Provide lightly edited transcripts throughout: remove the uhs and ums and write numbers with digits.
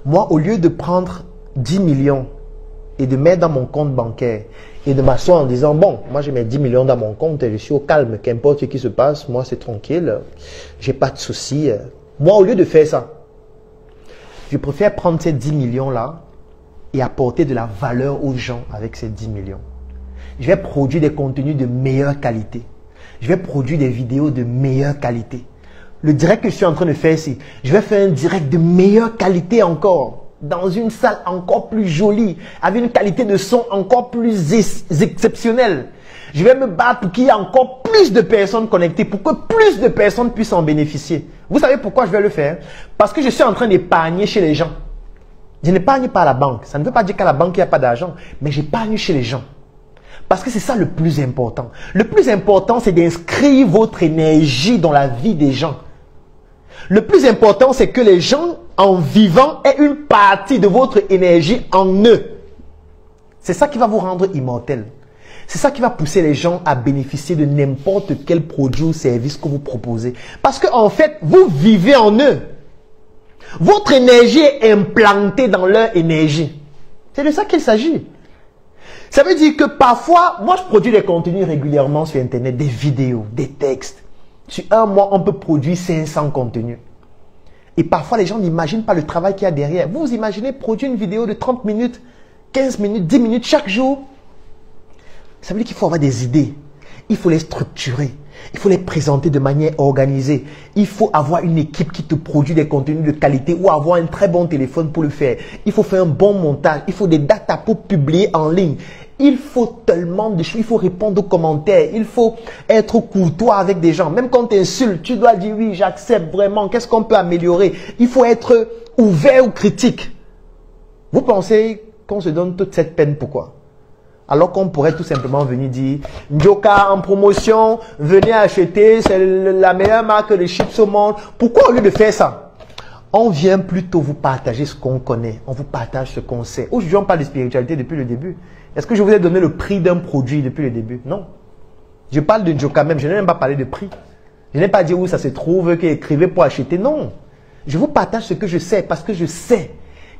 Moi, au lieu de prendre 10 millions et de mettre dans mon compte bancaire et de m'asseoir en disant, bon, moi j'ai mes 10 millions dans mon compte et je suis au calme, qu'importe ce qui se passe, moi c'est tranquille, j'ai pas de soucis. Moi, au lieu de faire ça, je préfère prendre ces 10 millions-là et apporter de la valeur aux gens avec ces 10 millions. Je vais produire des contenus de meilleure qualité. Je vais produire des vidéos de meilleure qualité. Le direct que je suis en train de faire ici, je vais faire un direct de meilleure qualité encore, dans une salle encore plus jolie, avec une qualité de son encore plus exceptionnelle. Je vais me battre pour qu'il y ait encore plus de personnes connectées, pour que plus de personnes puissent en bénéficier. Vous savez pourquoi je vais le faire? Parce que je suis en train d'épargner chez les gens. Je n'épargne pas à la banque. Ça ne veut pas dire qu'à la banque, il n'y a pas d'argent, mais j'épargne chez les gens. Parce que c'est ça le plus important. Le plus important, c'est d'inscrire votre énergie dans la vie des gens. Le plus important, c'est que les gens, en vivant, aient une partie de votre énergie en eux. C'est ça qui va vous rendre immortel. C'est ça qui va pousser les gens à bénéficier de n'importe quel produit ou service que vous proposez. Parce qu'en fait, vous vivez en eux. Votre énergie est implantée dans leur énergie. C'est de ça qu'il s'agit. Ça veut dire que parfois, moi je produis des contenus régulièrement sur Internet, des vidéos, des textes. Sur un mois, on peut produire 500 contenus. Et parfois, les gens n'imaginent pas le travail qu'il y a derrière. Vous imaginez produire une vidéo de 30 minutes, 15 minutes, 10 minutes chaque jour. Ça veut dire qu'il faut avoir des idées. Il faut les structurer. Il faut les présenter de manière organisée. Il faut avoir une équipe qui te produit des contenus de qualité ou avoir un très bon téléphone pour le faire. Il faut faire un bon montage. Il faut des datas pour publier en ligne. Il faut tellement de choses. Il faut répondre aux commentaires. Il faut être courtois avec des gens. Même quand tu insultes, tu dois dire oui, j'accepte vraiment. Qu'est-ce qu'on peut améliorer? Il faut être ouvert aux critiques. Vous pensez qu'on se donne toute cette peine pourquoi? Alors qu'on pourrait tout simplement venir dire Ndjoka en promotion, venez acheter, c'est la meilleure marque de chips au monde. Pourquoi au lieu de faire ça, on vient plutôt vous partager ce qu'on connaît, on vous partage ce qu'on sait. Aujourd'hui, on parle de spiritualité depuis le début. Est-ce que je vous ai donné le prix d'un produit depuis le début? Non. Je parle de Ndjoka même, je n'ai même pas parlé de prix. Je n'ai pas dit où ça se trouve, qu'écrivez pour acheter. Non. Je vous partage ce que je sais parce que je sais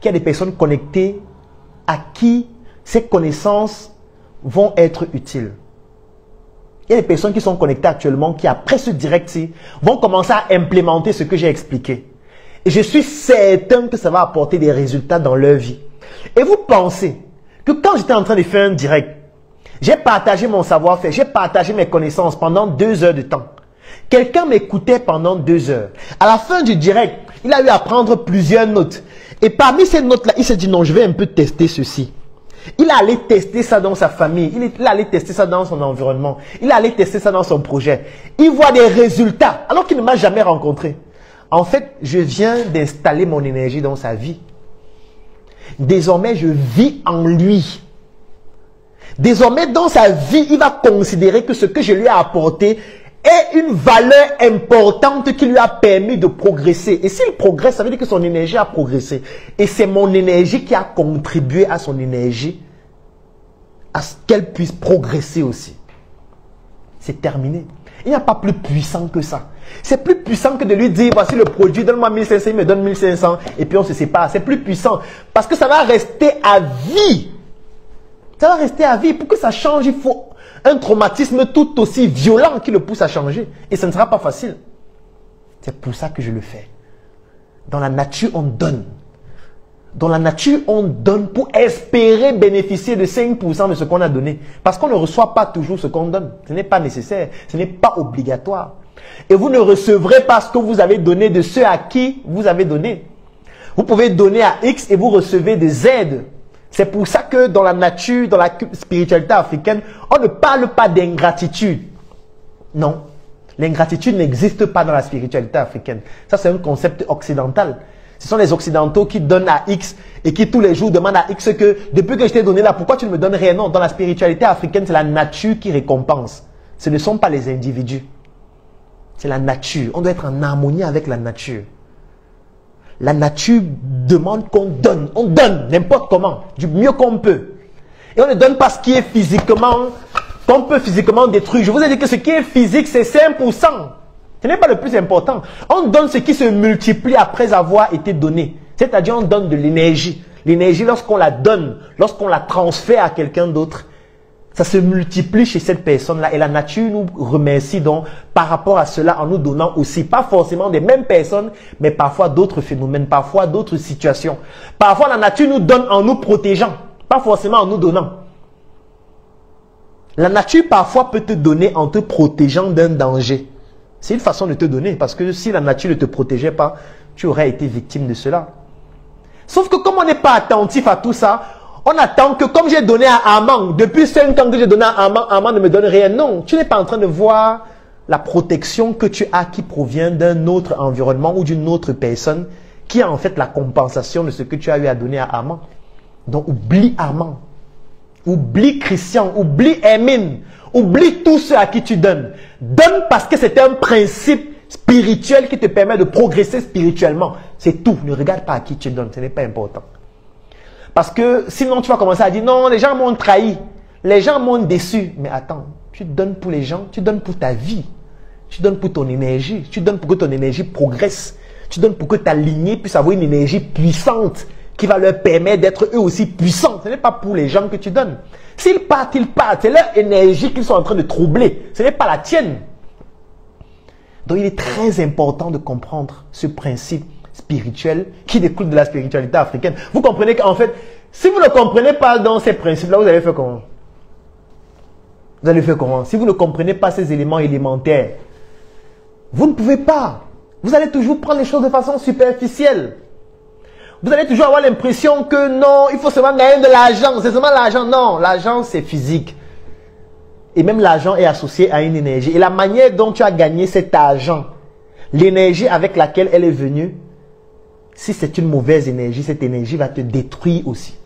qu'il y a des personnes connectées à qui ces connaissances vont être utiles. Il y a des personnes qui sont connectées actuellement qui, après ce direct-ci, vont commencer à implémenter ce que j'ai expliqué. Et je suis certain que ça va apporter des résultats dans leur vie. Et vous pensez que quand j'étais en train de faire un direct, j'ai partagé mon savoir-faire, j'ai partagé mes connaissances pendant 2 heures de temps. Quelqu'un m'écoutait pendant 2 heures. À la fin du direct, il a eu à prendre plusieurs notes. Et parmi ces notes-là, il s'est dit non, je vais un peu tester ceci. Il allait tester ça dans sa famille, il allait tester ça dans son environnement, il allait tester ça dans son projet. Il voit des résultats alors qu'il ne m'a jamais rencontré. En fait, je viens d'installer mon énergie dans sa vie. Désormais, je vis en lui. Désormais, dans sa vie, il va considérer que ce que je lui ai apporté est une valeur importante qui lui a permis de progresser. Et s'il progresse, ça veut dire que son énergie a progressé. Et c'est mon énergie qui a contribué à son énergie, à ce qu'elle puisse progresser aussi. C'est terminé. Il n'y a pas plus puissant que ça. C'est plus puissant que de lui dire, voici le produit, donne-moi 1500, il me donne 1500, et puis on se sépare. C'est plus puissant. Parce que ça va rester à vie. Ça va rester à vie. Pour que ça change, il faut un traumatisme tout aussi violent qui le pousse à changer. Et ça ne sera pas facile. C'est pour ça que je le fais. Dans la nature, on donne. Dans la nature, on donne pour espérer bénéficier de 5% de ce qu'on a donné. Parce qu'on ne reçoit pas toujours ce qu'on donne. Ce n'est pas nécessaire. Ce n'est pas obligatoire. Et vous ne recevrez pas ce que vous avez donné de ceux à qui vous avez donné. Vous pouvez donner à X et vous recevez des Z. C'est pour ça que dans la nature, dans la spiritualité africaine, on ne parle pas d'ingratitude. Non. L'ingratitude n'existe pas dans la spiritualité africaine. Ça, c'est un concept occidental. Ce sont les Occidentaux qui donnent à X et qui tous les jours demandent à X que depuis que je t'ai donné là, pourquoi tu ne me donnes rien? Non, dans la spiritualité africaine, c'est la nature qui récompense. Ce ne sont pas les individus. C'est la nature. On doit être en harmonie avec la nature. La nature demande qu'on donne. On donne n'importe comment, du mieux qu'on peut. Et on ne donne pas ce qui est physiquement, qu'on peut physiquement détruire. Je vous ai dit que ce qui est physique, c'est 5%. Ce n'est pas le plus important. On donne ce qui se multiplie après avoir été donné. C'est-à-dire on donne de l'énergie. L'énergie, lorsqu'on la donne, lorsqu'on la transfère à quelqu'un d'autre, ça se multiplie chez cette personne-là. Et la nature nous remercie donc par rapport à cela en nous donnant aussi, pas forcément des mêmes personnes, mais parfois d'autres phénomènes, parfois d'autres situations. Parfois la nature nous donne en nous protégeant, pas forcément en nous donnant. La nature parfois peut te donner en te protégeant d'un danger. C'est une façon de te donner, parce que si la nature ne te protégeait pas, tu aurais été victime de cela. Sauf que comme on n'est pas attentif à tout ça, on attend que comme j'ai donné à Armand, depuis 5 ans que j'ai donné à Armand, Armand ne me donne rien. Non, tu n'es pas en train de voir la protection que tu as qui provient d'un autre environnement ou d'une autre personne qui a en fait la compensation de ce que tu as eu à donner à Armand. Donc oublie Armand, oublie Christian, oublie Hermine, oublie tous ceux à qui tu donnes. Donne parce que c'est un principe spirituel qui te permet de progresser spirituellement. C'est tout. Ne regarde pas à qui tu donnes, ce n'est pas important. Parce que sinon tu vas commencer à dire non, les gens m'ont trahi, les gens m'ont déçu. Mais attends, tu donnes pour les gens, tu donnes pour ta vie, tu donnes pour ton énergie, tu donnes pour que ton énergie progresse, tu donnes pour que ta lignée puisse avoir une énergie puissante qui va leur permettre d'être eux aussi puissants. Ce n'est pas pour les gens que tu donnes. S'ils partent, ils partent. C'est leur énergie qu'ils sont en train de troubler. Ce n'est pas la tienne. Donc il est très important de comprendre ce principe spirituel qui découle de la spiritualité africaine. Vous comprenez qu'en fait, si vous ne comprenez pas dans ces principes-là, vous allez faire comment? Vous allez faire comment? Si vous ne comprenez pas ces éléments élémentaires, vous ne pouvez pas. Vous allez toujours prendre les choses de façon superficielle. Vous allez toujours avoir l'impression que non, il faut seulement gagner de l'argent. C'est seulement l'argent. Non, l'argent c'est physique. Et même l'argent est associé à une énergie. Et la manière dont tu as gagné cet argent, l'énergie avec laquelle elle est venue, si c'est une mauvaise énergie, cette énergie va te détruire aussi.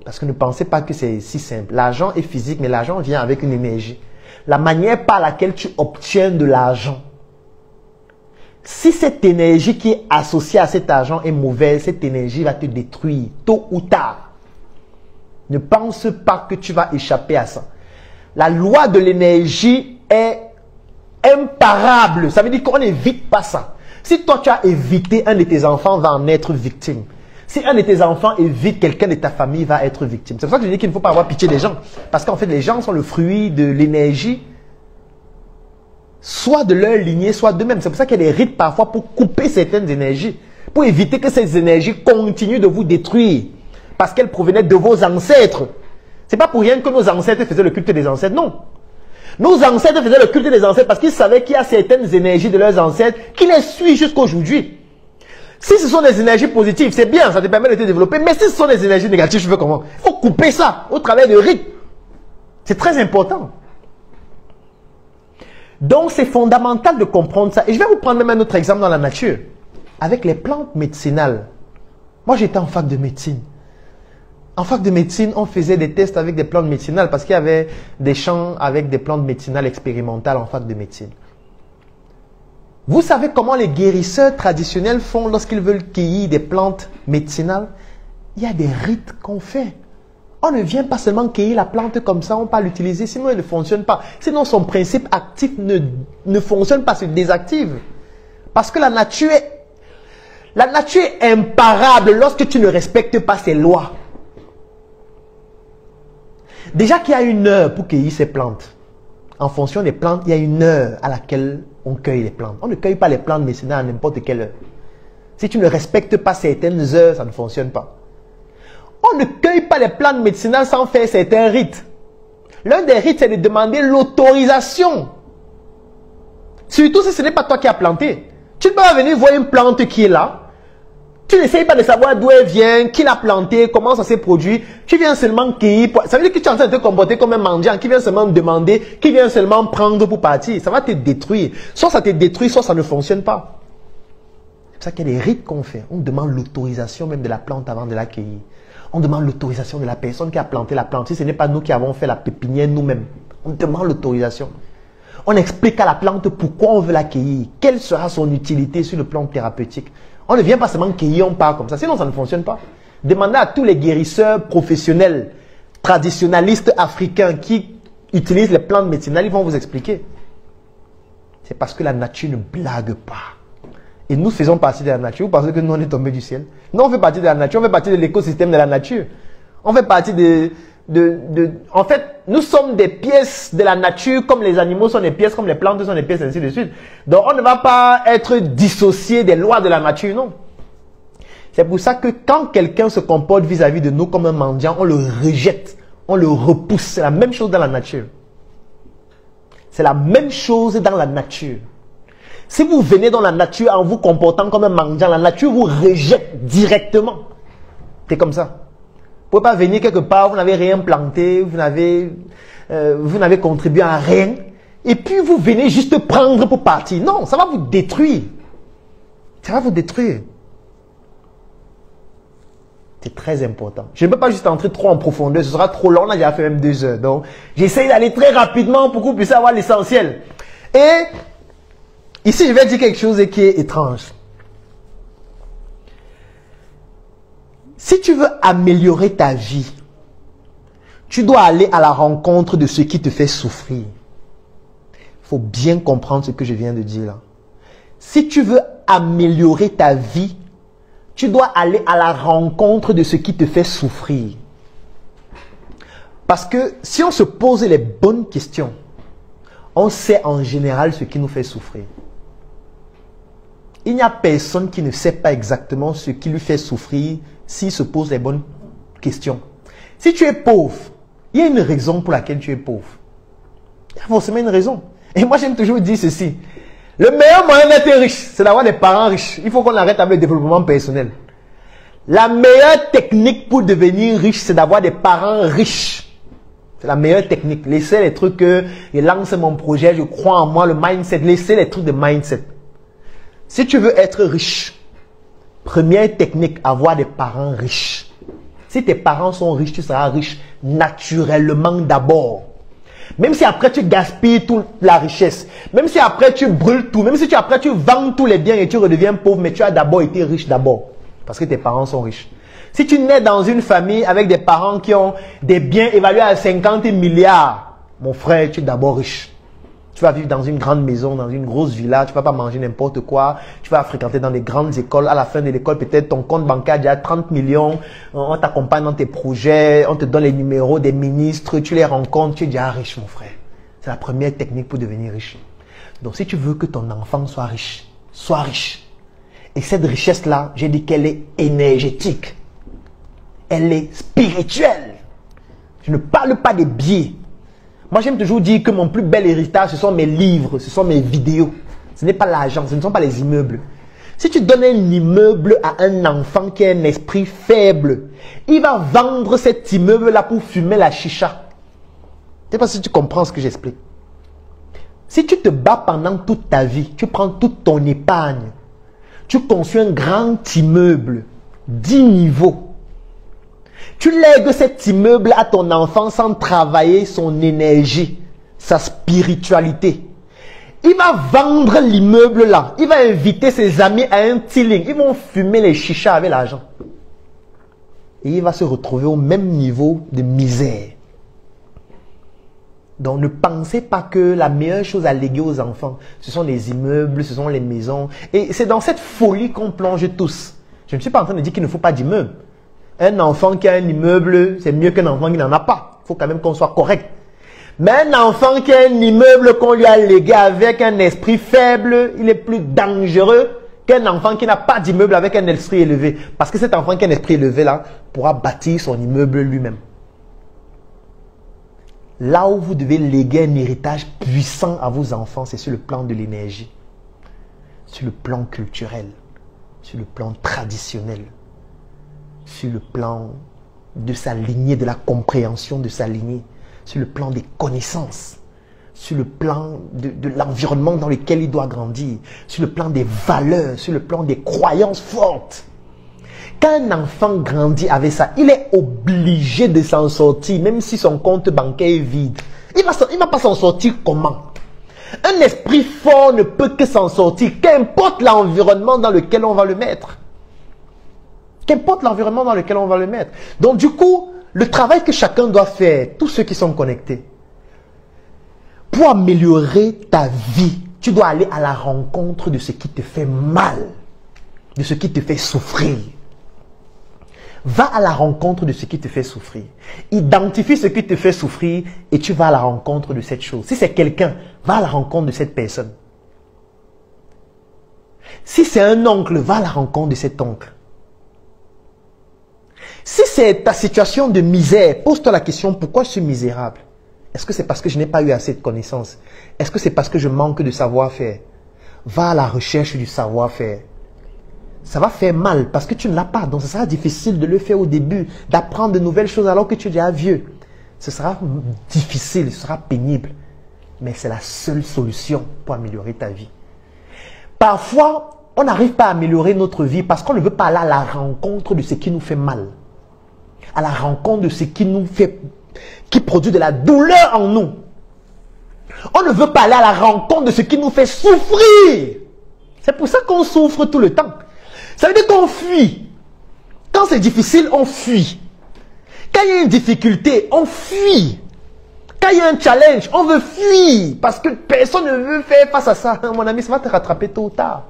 Parce que ne pensez pas que c'est si simple. L'argent est physique, mais l'argent vient avec une énergie. La manière par laquelle tu obtiens de l'argent, si cette énergie qui est associée à cet argent est mauvaise, cette énergie va te détruire tôt ou tard. Ne pense pas que tu vas échapper à ça. La loi de l'énergie est imparable. Ça veut dire qu'on n'évite pas ça. Si toi tu as évité, un de tes enfants va en être victime. Si un de tes enfants évite, quelqu'un de ta famille va être victime. C'est pour ça que je dis qu'il ne faut pas avoir pitié des gens. Parce qu'en fait, les gens sont le fruit de l'énergie, soit de leur lignée, soit d'eux-mêmes. C'est pour ça qu'il y a des rites parfois pour couper certaines énergies. Pour éviter que ces énergies continuent de vous détruire. Parce qu'elles provenaient de vos ancêtres. C'est pas pour rien que nos ancêtres faisaient le culte des ancêtres, non. Nos ancêtres faisaient le culte des ancêtres parce qu'ils savaient qu'il y a certaines énergies de leurs ancêtres qui les suivent jusqu'à aujourd'hui. Si ce sont des énergies positives, c'est bien, ça te permet de te développer. Mais si ce sont des énergies négatives, je veux comment? Il faut couper ça au travers de rites. C'est très important. Donc c'est fondamental de comprendre ça. Et je vais vous prendre même un autre exemple dans la nature. Avec les plantes médicinales. Moi j'étais en fac de médecine. En fac de médecine, on faisait des tests avec des plantes médicinales parce qu'il y avait des champs avec des plantes médicinales expérimentales en fac de médecine. Vous savez comment les guérisseurs traditionnels font lorsqu'ils veulent cueillir des plantes médicinales? Il y a des rites qu'on fait. On ne vient pas seulement cueillir la plante comme ça, on ne peut pas l'utiliser, sinon elle ne fonctionne pas. Sinon son principe actif ne fonctionne pas, se désactive. Parce que la nature est imparable lorsque tu ne respectes pas ses lois. Déjà qu'il y a une heure pour cueillir ces plantes. En fonction des plantes, il y a une heure à laquelle on cueille les plantes. On ne cueille pas les plantes médicinales à n'importe quelle heure. Si tu ne respectes pas certaines heures, ça ne fonctionne pas. On ne cueille pas les plantes médicinales sans faire certains rites. L'un des rites, c'est de demander l'autorisation. Surtout si ce n'est pas toi qui as planté. Tu ne peux pas venir voir une plante qui est là. Tu n'essayes pas de savoir d'où elle vient, qui l'a plantée, comment ça s'est produit. Tu viens seulement cueillir. Ça veut dire que tu es en train de te comporter comme un mendiant qui vient seulement demander, qui vient seulement prendre pour partir. Ça va te détruire. Soit ça te détruit, soit ça ne fonctionne pas. C'est pour ça qu'il y a des rites qu'on fait. On demande l'autorisation même de la plante avant de la cueillir. On demande l'autorisation de la personne qui a planté la plante. Si ce n'est pas nous qui avons fait la pépinière nous-mêmes, on demande l'autorisation. On explique à la plante pourquoi on veut la cueillir. Quelle sera son utilité sur le plan thérapeutique. On ne vient pas seulement cueillir, on part comme ça. Sinon, ça ne fonctionne pas. Demandez à tous les guérisseurs professionnels, traditionnalistes africains qui utilisent les plantes médicinales, ils vont vous expliquer. C'est parce que la nature ne blague pas. Et nous faisons partie de la nature parce que nous on est tombé du ciel. Non, on fait partie de la nature, on fait partie de l'écosystème de la nature. On fait partie en fait, nous sommes des pièces de la nature comme les animaux sont des pièces, comme les plantes sont des pièces, ainsi de suite. Donc on ne va pas être dissocié des lois de la nature, non. C'est pour ça que quand quelqu'un se comporte vis-à-vis de nous comme un mendiant, on le rejette, on le repousse. C'est la même chose dans la nature. C'est la même chose dans la nature. Si vous venez dans la nature en vous comportant comme un mendiant, la nature vous rejette directement. C'est comme ça. Vous ne pouvez pas venir quelque part, vous n'avez rien planté, vous n'avez contribué à rien. Et puis vous venez juste prendre pour partir. Non, ça va vous détruire. Ça va vous détruire. C'est très important. Je ne peux pas juste entrer trop en profondeur, ce sera trop long, on a déjà fait même 2 heures. Donc, j'essaie d'aller très rapidement pour que vous puissiez avoir l'essentiel. Et ici, je vais dire quelque chose qui est étrange. Si tu veux améliorer ta vie, tu dois aller à la rencontre de ce qui te fait souffrir. Il faut bien comprendre ce que je viens de dire là. Si tu veux améliorer ta vie, tu dois aller à la rencontre de ce qui te fait souffrir. Parce que si on se pose les bonnes questions, on sait en général ce qui nous fait souffrir. Il n'y a personne qui ne sait pas exactement ce qui lui fait souffrir s'il se pose les bonnes questions. Si tu es pauvre, il y a une raison pour laquelle tu es pauvre. Il y a forcément une raison. Et moi, j'aime toujours dire ceci. Le meilleur moyen d'être riche, c'est d'avoir des parents riches. Il faut qu'on arrête avec le développement personnel. La meilleure technique pour devenir riche, c'est d'avoir des parents riches. C'est la meilleure technique. Laissez les trucs que je lance mon projet, je crois en moi, le mindset. Laissez les trucs de mindset. Si tu veux être riche, première technique, avoir des parents riches. Si tes parents sont riches, tu seras riche naturellement d'abord. Même si après tu gaspilles toute la richesse, même si après tu brûles tout, même si après tu vends tous les biens et tu redeviens pauvre, mais tu as d'abord été riche d'abord. Parce que tes parents sont riches. Si tu nais dans une famille avec des parents qui ont des biens évalués à 50 milliards, mon frère, tu es d'abord riche. Tu vas vivre dans une grande maison, dans une grosse villa, tu ne vas pas manger n'importe quoi, tu vas fréquenter dans des grandes écoles. À la fin de l'école, peut-être ton compte bancaire a déjà 30 millions, on t'accompagne dans tes projets, on te donne les numéros des ministres, tu les rencontres, tu es déjà riche, mon frère. C'est la première technique pour devenir riche. Donc, si tu veux que ton enfant soit riche, sois riche. Et cette richesse-là, j'ai dit qu'elle est énergétique. Elle est spirituelle. Je ne parle pas des biais. Moi, j'aime toujours dire que mon plus bel héritage, ce sont mes livres, ce sont mes vidéos. Ce n'est pas l'argent, ce ne sont pas les immeubles. Si tu donnes un immeuble à un enfant qui a un esprit faible, il va vendre cet immeuble-là pour fumer la chicha. Je ne sais pas si tu comprends ce que j'explique. Si tu te bats pendant toute ta vie, tu prends toute ton épargne, tu construis un grand immeuble, 10 niveaux. Tu lègues cet immeuble à ton enfant sans travailler son énergie, sa spiritualité. Il va vendre l'immeuble là. Il va inviter ses amis à un tealing. Ils vont fumer les chichas avec l'argent. Et il va se retrouver au même niveau de misère. Donc ne pensez pas que la meilleure chose à léguer aux enfants, ce sont les immeubles, ce sont les maisons. Et c'est dans cette folie qu'on plonge tous. Je ne suis pas en train de dire qu'il ne faut pas d'immeuble. Un enfant qui a un immeuble, c'est mieux qu'un enfant qui n'en a pas. Il faut quand même qu'on soit correct. Mais un enfant qui a un immeuble qu'on lui a légué avec un esprit faible, il est plus dangereux qu'un enfant qui n'a pas d'immeuble avec un esprit élevé. Parce que cet enfant qui a un esprit élevé là, pourra bâtir son immeuble lui-même. Là où vous devez léguer un héritage puissant à vos enfants, c'est sur le plan de l'énergie, sur le plan culturel, sur le plan traditionnel, sur le plan de sa lignée, de la compréhension de sa lignée, sur le plan des connaissances, sur le plan de l'environnement dans lequel il doit grandir, sur le plan des valeurs, sur le plan des croyances fortes. Quand un enfant grandit avec ça, il est obligé de s'en sortir, même si son compte bancaire est vide. Il va pas s'en sortir comment? Un esprit fort ne peut que s'en sortir, qu'importe l'environnement dans lequel on va le mettre. Qu'importe l'environnement dans lequel on va le mettre. Donc du coup, le travail que chacun doit faire, tous ceux qui sont connectés, pour améliorer ta vie, tu dois aller à la rencontre de ce qui te fait mal, de ce qui te fait souffrir. Va à la rencontre de ce qui te fait souffrir. Identifie ce qui te fait souffrir et tu vas à la rencontre de cette chose. Si c'est quelqu'un, va à la rencontre de cette personne. Si c'est un oncle, va à la rencontre de cet oncle. Si c'est ta situation de misère, pose-toi la question, pourquoi je suis misérable? Est-ce que c'est parce que je n'ai pas eu assez de connaissances? Est-ce que c'est parce que je manque de savoir-faire? Va à la recherche du savoir-faire. Ça va faire mal parce que tu ne l'as pas. Donc, ce sera difficile de le faire au début, d'apprendre de nouvelles choses alors que tu es déjà vieux. Ce sera difficile, ce sera pénible. Mais c'est la seule solution pour améliorer ta vie. Parfois, on n'arrive pas à améliorer notre vie parce qu'on ne veut pas aller à la rencontre de ce qui nous fait mal. À la rencontre de ce qui nous fait, qui produit de la douleur en nous. On ne veut pas aller à la rencontre de ce qui nous fait souffrir. C'est pour ça qu'on souffre tout le temps. Ça veut dire qu'on fuit. Quand c'est difficile, on fuit. Quand il y a une difficulté, on fuit. Quand il y a un challenge, on veut fuir. Parce que personne ne veut faire face à ça. Mon ami, ça va te rattraper tôt ou tard.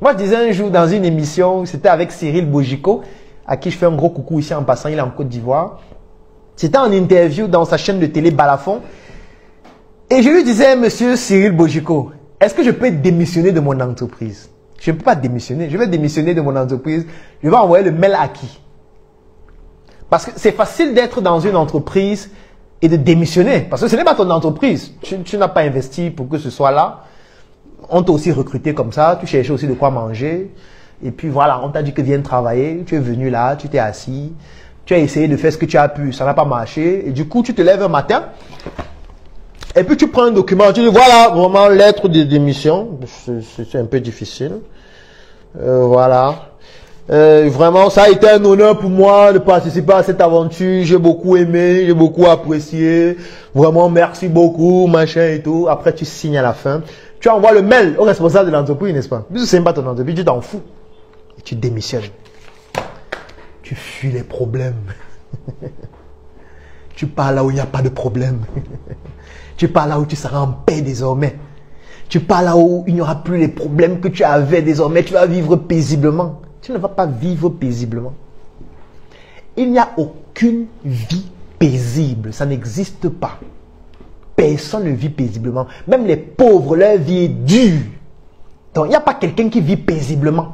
Moi, je disais un jour dans une émission, c'était avec Cyril Bojico, à qui je fais un gros coucou ici en passant, il est en Côte d'Ivoire. C'était en interview dans sa chaîne de télé Balafon. Et je lui disais, monsieur Cyril Bojico, est-ce que je peux démissionner de mon entreprise? Je ne peux pas démissionner. Je vais démissionner de mon entreprise. Je vais envoyer le mail à qui? Parce que c'est facile d'être dans une entreprise et de démissionner. Parce que ce n'est pas ton entreprise. Tu n'as pas investi pour que ce soit là. On t'a aussi recruté comme ça. Tu cherchais aussi de quoi manger. Et puis voilà, on t'a dit que viens travailler. Tu es venu là, tu t'es assis. Tu as essayé de faire ce que tu as pu. Ça n'a pas marché. Et du coup, tu te lèves un matin. Et puis tu prends un document, tu dis voilà, vraiment lettre de démission, c'est un peu difficile. Voilà. Vraiment, ça a été un honneur pour moi de participer à cette aventure. J'ai beaucoup aimé, j'ai beaucoup apprécié. Vraiment, merci beaucoup, machin et tout. Après, tu signes à la fin. Tu envoies le mail au responsable de l'entreprise, n'est-ce pas? Puisque ce n'est pas ton entreprise, tu t'en fous. Et tu démissionnes. Tu fuis les problèmes. Tu pars là où il n'y a pas de problème. Tu pars là où tu seras en paix désormais. Tu pars là où il n'y aura plus les problèmes que tu avais désormais. Tu vas vivre paisiblement. Tu ne vas pas vivre paisiblement. Il n'y a aucune vie paisible. Ça n'existe pas. Personne ne vit paisiblement. Même les pauvres, leur vie est dure. Donc, il n'y a pas quelqu'un qui vit paisiblement.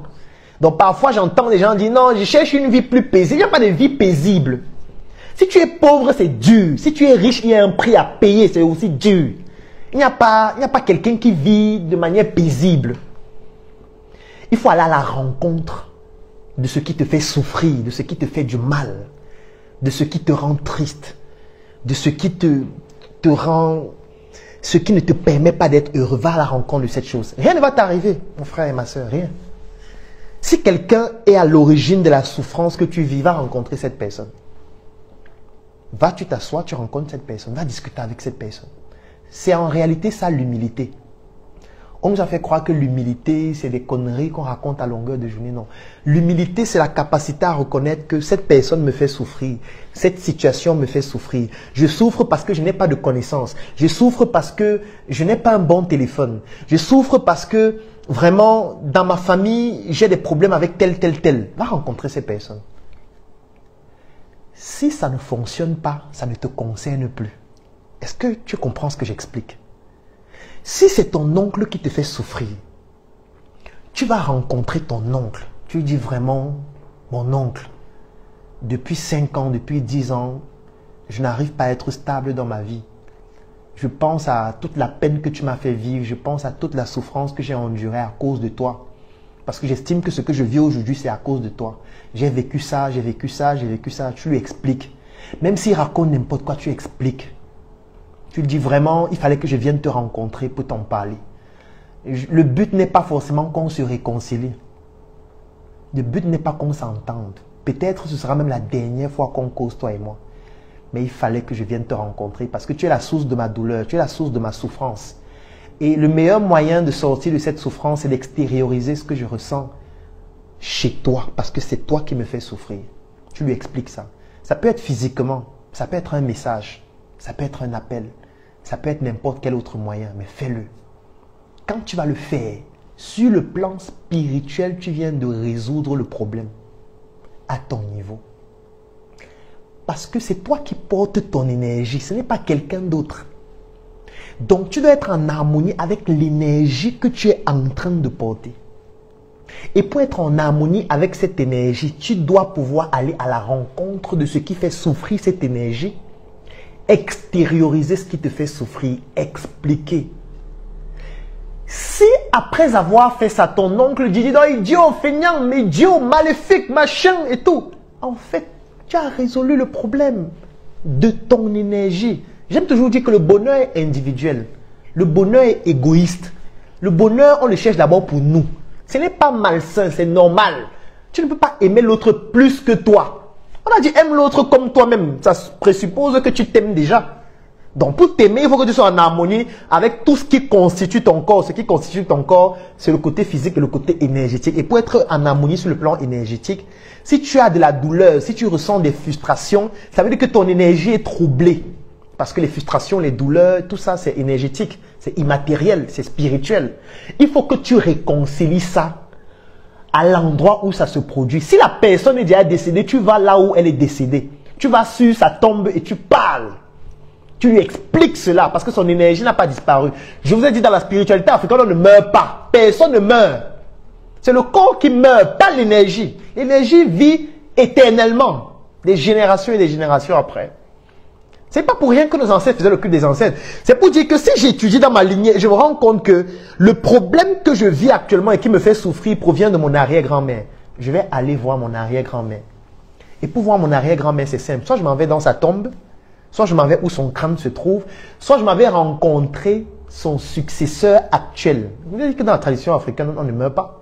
Donc, parfois, j'entends des gens dire, non, je cherche une vie plus paisible. Il n'y a pas de vie paisible. Si tu es pauvre, c'est dur. Si tu es riche, il y a un prix à payer, c'est aussi dur. Il n'y a pas quelqu'un qui vit de manière paisible. Il faut aller à la rencontre de ce qui te fait souffrir, de ce qui te fait du mal, de ce qui te rend triste, de ce qui te rend, ce qui ne te permet pas d'être heureux. Va à la rencontre de cette chose. Rien ne va t'arriver, mon frère et ma soeur, rien. Si quelqu'un est à l'origine de la souffrance que tu vis, va rencontrer cette personne. Va, tu t'assois, tu rencontres cette personne, va discuter avec cette personne. C'est en réalité ça l'humilité. On nous a fait croire que l'humilité, c'est des conneries qu'on raconte à longueur de journée. Non. L'humilité, c'est la capacité à reconnaître que cette personne me fait souffrir. Cette situation me fait souffrir. Je souffre parce que je n'ai pas de connaissances. Je souffre parce que je n'ai pas un bon téléphone. Je souffre parce que vraiment, dans ma famille, j'ai des problèmes avec tel. Va rencontrer ces personnes. Si ça ne fonctionne pas, ça ne te concerne plus. Est-ce que tu comprends ce que j'explique? Si c'est ton oncle qui te fait souffrir, tu vas rencontrer ton oncle. Tu lui dis vraiment, mon oncle, depuis 5 ans, depuis 10 ans, je n'arrive pas à être stable dans ma vie. Je pense à toute la peine que tu m'as fait vivre. Je pense à toute la souffrance que j'ai endurée à cause de toi. Parce que j'estime que ce que je vis aujourd'hui, c'est à cause de toi. J'ai vécu ça, j'ai vécu ça, j'ai vécu ça. Tu lui expliques. Même s'il raconte n'importe quoi, tu expliques. Tu lui dis vraiment, il fallait que je vienne te rencontrer pour t'en parler. Le but n'est pas forcément qu'on se réconcilie. Le but n'est pas qu'on s'entende. Peut-être ce sera même la dernière fois qu'on cause, toi et moi. Mais il fallait que je vienne te rencontrer parce que tu es la source de ma douleur, tu es la source de ma souffrance. Et le meilleur moyen de sortir de cette souffrance, c'est d'extérioriser ce que je ressens chez toi, parce que c'est toi qui me fais souffrir. Tu lui expliques ça. Ça peut être physiquement, ça peut être un message, ça peut être un appel, ça peut être n'importe quel autre moyen, mais fais-le. quand tu vas le faire, sur le plan spirituel, tu viens de résoudre le problème à ton niveau. Parce que c'est toi qui portes ton énergie, ce n'est pas quelqu'un d'autre. Donc tu dois être en harmonie avec l'énergie que tu es en train de porter. Et pour être en harmonie avec cette énergie, tu dois pouvoir aller à la rencontre de ce qui fait souffrir cette énergie, extérioriser ce qui te fait souffrir, expliquer. Si après avoir fait ça, ton oncle dit non, idiot, feignant, idiot, maléfique, machin et tout, en fait, tu as résolu le problème de ton énergie. J'aime toujours dire que le bonheur est individuel. Le bonheur est égoïste. Le bonheur, on le cherche d'abord pour nous. Ce n'est pas malsain, c'est normal. Tu ne peux pas aimer l'autre plus que toi. On a dit aime l'autre comme toi-même. Ça présuppose que tu t'aimes déjà. Donc pour t'aimer, il faut que tu sois en harmonie avec tout ce qui constitue ton corps. Ce qui constitue ton corps, c'est le côté physique et le côté énergétique. Et pour être en harmonie sur le plan énergétique, si tu as de la douleur, si tu ressens des frustrations, ça veut dire que ton énergie est troublée. Parce que les frustrations, les douleurs, tout ça, c'est énergétique, c'est immatériel, c'est spirituel. Il faut que tu réconcilies ça à l'endroit où ça se produit. Si la personne est déjà décédée, tu vas là où elle est décédée. Tu vas sur sa tombe et tu parles. Tu lui expliques cela parce que son énergie n'a pas disparu. Je vous ai dit, dans la spiritualité africaine, on ne meurt pas. Personne ne meurt. C'est le corps qui meurt, pas l'énergie. L'énergie vit éternellement, des générations et des générations après. C'est pas pour rien que nos ancêtres faisaient le culte des ancêtres. C'est pour dire que si j'étudie dans ma lignée, je me rends compte que le problème que je vis actuellement et qui me fait souffrir provient de mon arrière-grand-mère. Je vais aller voir mon arrière-grand-mère. Et pour voir mon arrière-grand-mère, c'est simple. Soit je m'en vais dans sa tombe, soit je m'en vais où son crâne se trouve, soit je m'en vais rencontrer son successeur actuel. Vous savez que dans la tradition africaine, on ne meurt pas.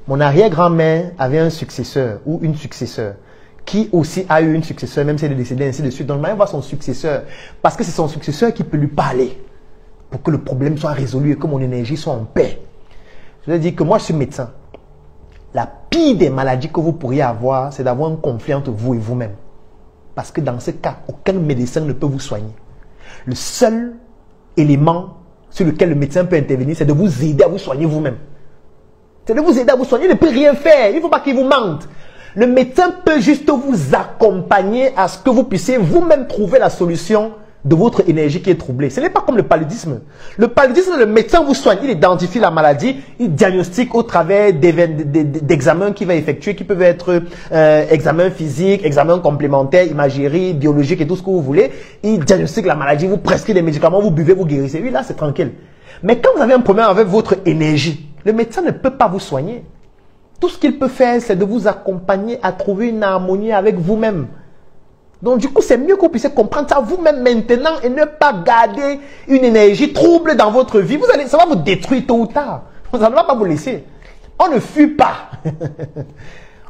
Mon arrière-grand-mère avait un successeur ou une successeur qui aussi a eu une successeur, même si elle est décédée, ainsi de suite. Donc, je vais voir son successeur, parce que c'est son successeur qui peut lui parler, pour que le problème soit résolu et que mon énergie soit en paix. Je veux dire que moi, je suis médecin. La pire des maladies que vous pourriez avoir, c'est d'avoir un conflit entre vous et vous-même. Parce que dans ce cas, aucun médecin ne peut vous soigner. Le seul élément sur lequel le médecin peut intervenir, c'est de vous aider à vous soigner vous-même. C'est de vous aider à vous soigner, il ne peut rien faire. Il ne faut pas qu'il vous mente. Le médecin peut juste vous accompagner à ce que vous puissiez vous-même trouver la solution de votre énergie qui est troublée. Ce n'est pas comme le paludisme. Le paludisme, le médecin vous soigne, il identifie la maladie, il diagnostique au travers d'examens qu'il va effectuer, qui peuvent être examens physiques, examens complémentaires, imagerie, biologique et tout ce que vous voulez. Il diagnostique la maladie, vous prescrit des médicaments, vous buvez, vous guérissez. Oui, là, c'est tranquille. Mais quand vous avez un problème avec votre énergie, le médecin ne peut pas vous soigner. Tout ce qu'il peut faire, c'est de vous accompagner à trouver une harmonie avec vous-même. Donc, du coup, c'est mieux que vous puissiez comprendre ça vous-même maintenant et ne pas garder une énergie trouble dans votre vie. Ça va vous détruire tôt ou tard. Ça ne va pas vous laisser. On ne fuit pas.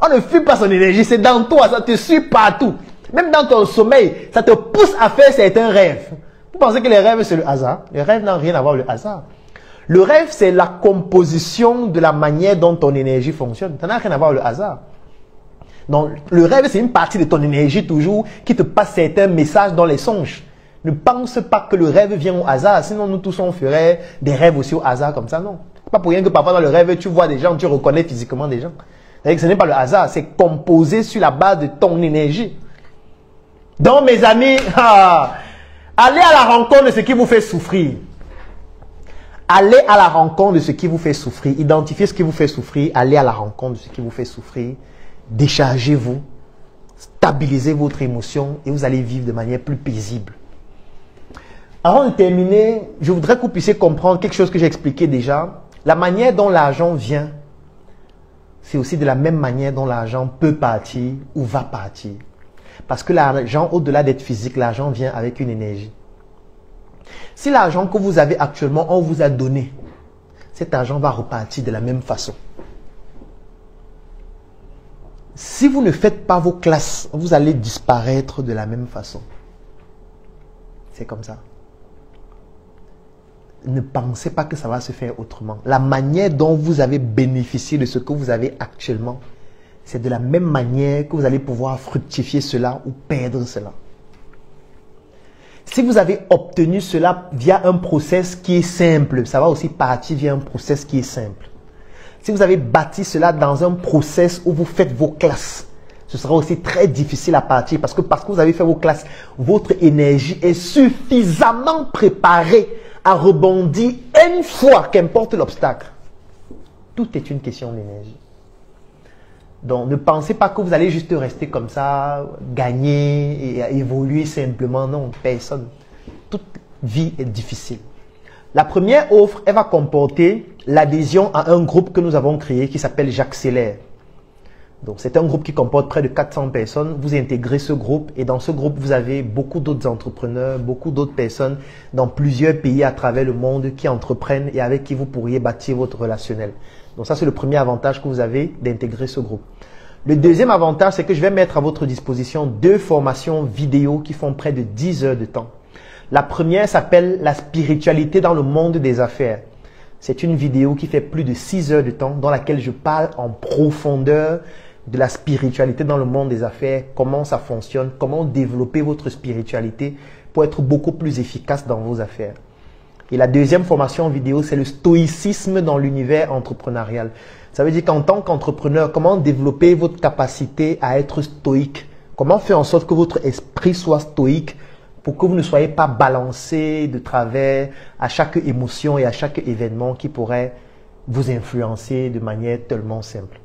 On ne fuit pas son énergie. C'est dans toi. Ça te suit partout. Même dans ton sommeil, ça te pousse à faire certains rêves. Vous pensez que les rêves, c'est le hasard? Les rêves n'ont rien à voir avec le hasard. Le rêve, c'est la composition de la manière dont ton énergie fonctionne. Ça n'a rien à voir avec le hasard. Donc, le rêve, c'est une partie de ton énergie toujours qui te passe certains messages dans les songes. Ne pense pas que le rêve vient au hasard. Sinon, nous tous, on ferait des rêves aussi au hasard comme ça. Non. Pas pour rien que parfois dans le rêve, tu vois des gens, tu reconnais physiquement des gens. C'est-à-dire que ce n'est pas le hasard. C'est composé sur la base de ton énergie. Donc, mes amis, allez à la rencontre de ce qui vous fait souffrir. Allez à la rencontre de ce qui vous fait souffrir. Identifiez ce qui vous fait souffrir. Allez à la rencontre de ce qui vous fait souffrir. Déchargez-vous. Stabilisez votre émotion et vous allez vivre de manière plus paisible. Avant de terminer, je voudrais que vous puissiez comprendre quelque chose que j'ai expliqué déjà. La manière dont l'argent vient, c'est aussi de la même manière dont l'argent peut partir ou va partir. Parce que l'argent, au-delà d'être physique, l'argent vient avec une énergie. Si l'argent que vous avez actuellement, on vous a donné, cet argent va repartir de la même façon. Si vous ne faites pas vos classes, vous allez disparaître de la même façon. C'est comme ça. Ne pensez pas que ça va se faire autrement. La manière dont vous avez bénéficié de ce que vous avez actuellement, c'est de la même manière que vous allez pouvoir fructifier cela ou perdre cela. Si vous avez obtenu cela via un process qui est simple, ça va aussi partir via un process qui est simple. Si vous avez bâti cela dans un process où vous faites vos classes, ce sera aussi très difficile à partir parce que vous avez fait vos classes, votre énergie est suffisamment préparée à rebondir une fois, qu'importe l'obstacle. Tout est une question d'énergie. Donc, ne pensez pas que vous allez juste rester comme ça, gagner et évoluer simplement. Non, personne. Toute vie est difficile. La première offre, elle va comporter l'adhésion à un groupe que nous avons créé qui s'appelle J'accélère. Donc, c'est un groupe qui comporte près de 400 personnes. Vous intégrez ce groupe et dans ce groupe, vous avez beaucoup d'autres entrepreneurs, beaucoup d'autres personnes dans plusieurs pays à travers le monde qui entreprennent et avec qui vous pourriez bâtir votre relationnel. Donc, ça, c'est le premier avantage que vous avez d'intégrer ce groupe. Le deuxième avantage, c'est que je vais mettre à votre disposition 2 formations vidéo qui font près de 10 heures de temps. La première s'appelle « La spiritualité dans le monde des affaires ». C'est une vidéo qui fait plus de 6 heures de temps dans laquelle je parle en profondeur de la spiritualité dans le monde des affaires, comment ça fonctionne, comment développer votre spiritualité pour être beaucoup plus efficace dans vos affaires. Et la deuxième formation vidéo, c'est le stoïcisme dans l'univers entrepreneurial. Ça veut dire qu'en tant qu'entrepreneur, comment développer votre capacité à être stoïque? Comment faire en sorte que votre esprit soit stoïque pour que vous ne soyez pas balancé de travers à chaque émotion et à chaque événement qui pourrait vous influencer de manière tellement simple.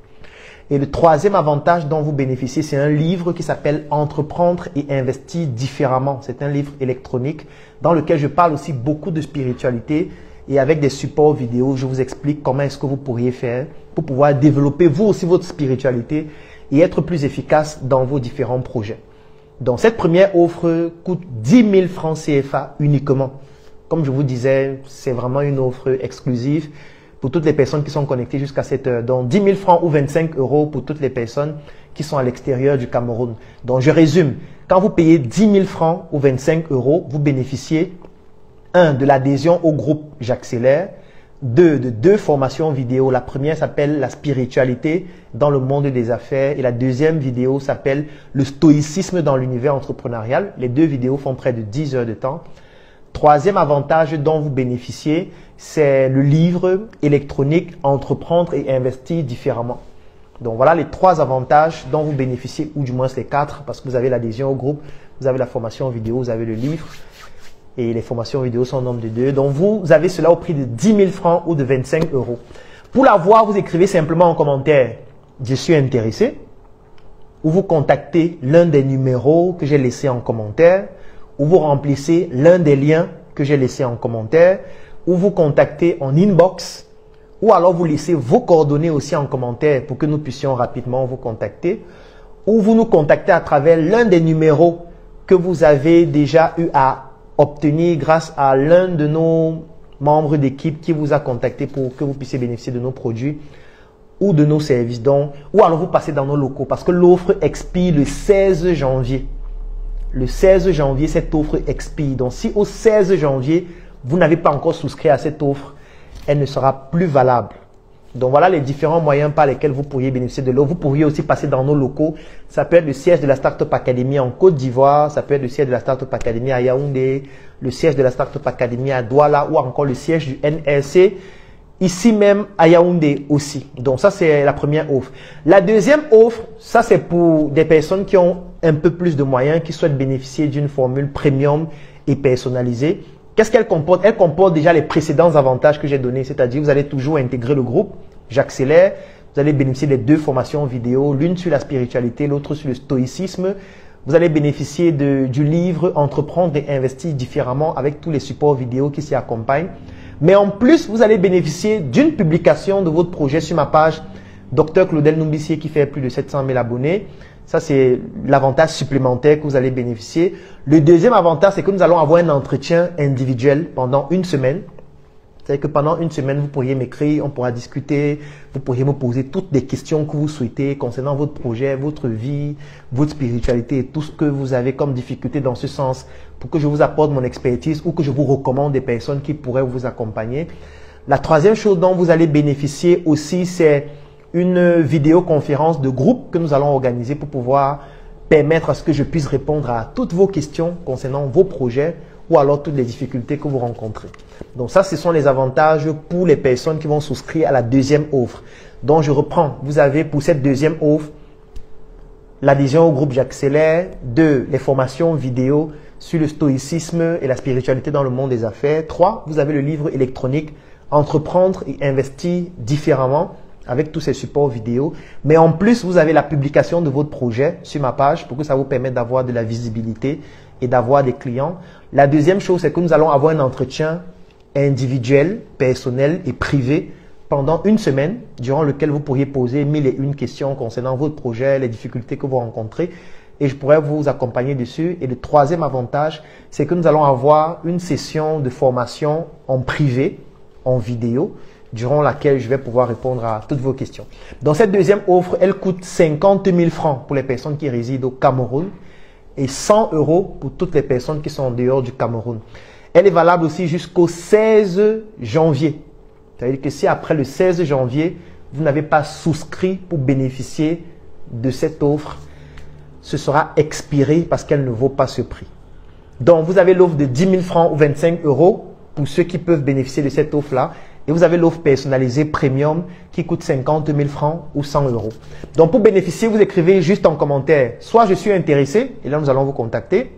Et le troisième avantage dont vous bénéficiez, c'est un livre qui s'appelle « Entreprendre et investir différemment ». C'est un livre électronique dans lequel je parle aussi beaucoup de spiritualité et avec des supports vidéo, je vous explique comment est-ce que vous pourriez faire pour pouvoir développer vous aussi votre spiritualité et être plus efficace dans vos différents projets. Donc, cette première offre coûte 10 000 francs CFA uniquement. Comme je vous disais, c'est vraiment une offre exclusive pour toutes les personnes qui sont connectées jusqu'à cette heure. Donc, 10 000 francs ou 25 € pour toutes les personnes qui sont à l'extérieur du Cameroun. Donc, je résume. Quand vous payez 10 000 francs ou 25 €, vous bénéficiez 1. de l'adhésion au groupe J'accélère, 2. de 2 formations vidéo. La première s'appelle la spiritualité dans le monde des affaires et la deuxième vidéo s'appelle le stoïcisme dans l'univers entrepreneurial. Les 2 vidéos font près de 10 heures de temps. Troisième avantage dont vous bénéficiez, c'est le livre électronique Entreprendre et investir différemment. Donc voilà les 3 avantages dont vous bénéficiez, ou du moins les 4, parce que vous avez l'adhésion au groupe, vous avez la formation vidéo, vous avez le livre. Et les formations vidéo sont au nombre de 2. Donc, vous avez cela au prix de 10 000 francs ou de 25 €. Pour l'avoir, vous écrivez simplement en commentaire « Je suis intéressé » ou vous contactez l'un des numéros que j'ai laissés en commentaire ou vous remplissez l'un des liens que j'ai laissés en commentaire ou vous contactez en inbox ou alors vous laissez vos coordonnées aussi en commentaire pour que nous puissions rapidement vous contacter ou vous nous contactez à travers l'un des numéros que vous avez déjà eu à obtenir grâce à l'un de nos membres d'équipe qui vous a contacté pour que vous puissiez bénéficier de nos produits ou de nos services. Donc, ou alors vous passez dans nos locaux parce que l'offre expire le 16 janvier. Le 16 janvier, cette offre expire. Donc, si au 16 janvier, vous n'avez pas encore souscrit à cette offre, elle ne sera plus valable. Donc, voilà les différents moyens par lesquels vous pourriez bénéficier de l'offre. Vous pourriez aussi passer dans nos locaux. Ça peut être le siège de la Startup Academy en Côte d'Ivoire. Ça peut être le siège de la Startup Academy à Yaoundé, le siège de la Startup Academy à Douala ou encore le siège du NRC ici même à Yaoundé aussi. Donc, ça, c'est la première offre. La deuxième offre, ça, c'est pour des personnes qui ont un peu plus de moyens, qui souhaitent bénéficier d'une formule premium et personnalisée. Qu'est-ce qu'elle comporte? Elle comporte déjà les précédents avantages que j'ai donnés, c'est-à-dire vous allez toujours intégrer le groupe J'accélère, vous allez bénéficier des 2 formations vidéo, l'une sur la spiritualité, l'autre sur le stoïcisme. Vous allez bénéficier du livre Entreprendre et investir différemment avec tous les supports vidéo qui s'y accompagnent. Mais en plus, vous allez bénéficier d'une publication de votre projet sur ma page Dr Claudel Numbissier qui fait plus de 700 000 abonnés. Ça, c'est l'avantage supplémentaire que vous allez bénéficier. Le deuxième avantage, c'est que nous allons avoir un entretien individuel pendant une semaine. C'est-à-dire que pendant une semaine, vous pourriez m'écrire, on pourra discuter, vous pourriez me poser toutes les questions que vous souhaitez concernant votre projet, votre vie, votre spiritualité et tout ce que vous avez comme difficulté dans ce sens pour que je vous apporte mon expertise ou que je vous recommande des personnes qui pourraient vous accompagner. La troisième chose dont vous allez bénéficier aussi, c'est une vidéoconférence de groupe que nous allons organiser pour pouvoir permettre à ce que je puisse répondre à toutes vos questions concernant vos projets ou alors toutes les difficultés que vous rencontrez. Donc ça, ce sont les avantages pour les personnes qui vont souscrire à la deuxième offre. Donc je reprends, vous avez pour cette deuxième offre, l'adhésion au groupe J'accélère, 2, les formations vidéo sur le stoïcisme et la spiritualité dans le monde des affaires. 3, vous avez le livre électronique Entreprendre et investir différemment avec tous ces supports vidéo. Mais en plus, vous avez la publication de votre projet sur ma page pour que ça vous permette d'avoir de la visibilité et d'avoir des clients. La deuxième chose, c'est que nous allons avoir un entretien individuel, personnel et privé pendant une semaine, durant lequel vous pourriez poser 1001 questions concernant votre projet, les difficultés que vous rencontrez, et je pourrais vous accompagner dessus. Et le troisième avantage, c'est que nous allons avoir une session de formation en privé, en vidéo, durant laquelle je vais pouvoir répondre à toutes vos questions. Dans cette deuxième offre, elle coûte 50 000 francs pour les personnes qui résident au Cameroun et 100 € pour toutes les personnes qui sont en dehors du Cameroun. Elle est valable aussi jusqu'au 16 janvier. C'est-à-dire que si après le 16 janvier, vous n'avez pas souscrit pour bénéficier de cette offre, ce sera expiré parce qu'elle ne vaut pas ce prix. Donc, vous avez l'offre de 10 000 francs ou 25 € pour ceux qui peuvent bénéficier de cette offre-là. Et vous avez l'offre personnalisée premium qui coûte 50 000 francs ou 100 €. Donc, pour bénéficier, vous écrivez juste en commentaire, soit je suis intéressé, et là nous allons vous contacter,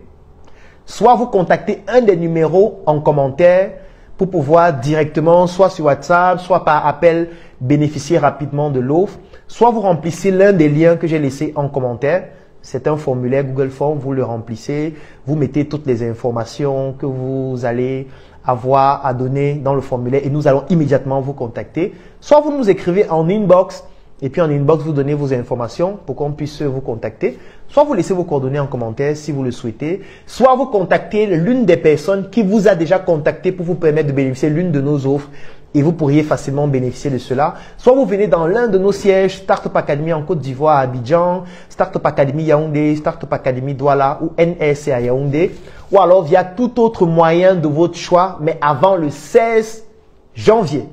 soit vous contactez un des numéros en commentaire pour pouvoir directement, soit sur WhatsApp, soit par appel, bénéficier rapidement de l'offre, soit vous remplissez l'un des liens que j'ai laissés en commentaire. C'est un formulaire Google Form, vous le remplissez, vous mettez toutes les informations que vous allez avoir à donner dans le formulaire et nous allons immédiatement vous contacter. Soit vous nous écrivez en inbox et puis en inbox vous donnez vos informations pour qu'on puisse vous contacter. Soit vous laissez vos coordonnées en commentaire si vous le souhaitez. Soit vous contactez l'une des personnes qui vous a déjà contacté pour vous permettre de bénéficier l'une de nos offres et vous pourriez facilement bénéficier de cela. Soit vous venez dans l'un de nos sièges, Startup Academy en Côte d'Ivoire à Abidjan, Startup Academy Yaoundé, Startup Academy Douala ou NS à Yaoundé. Ou alors via tout autre moyen de votre choix, mais avant le 16 janvier.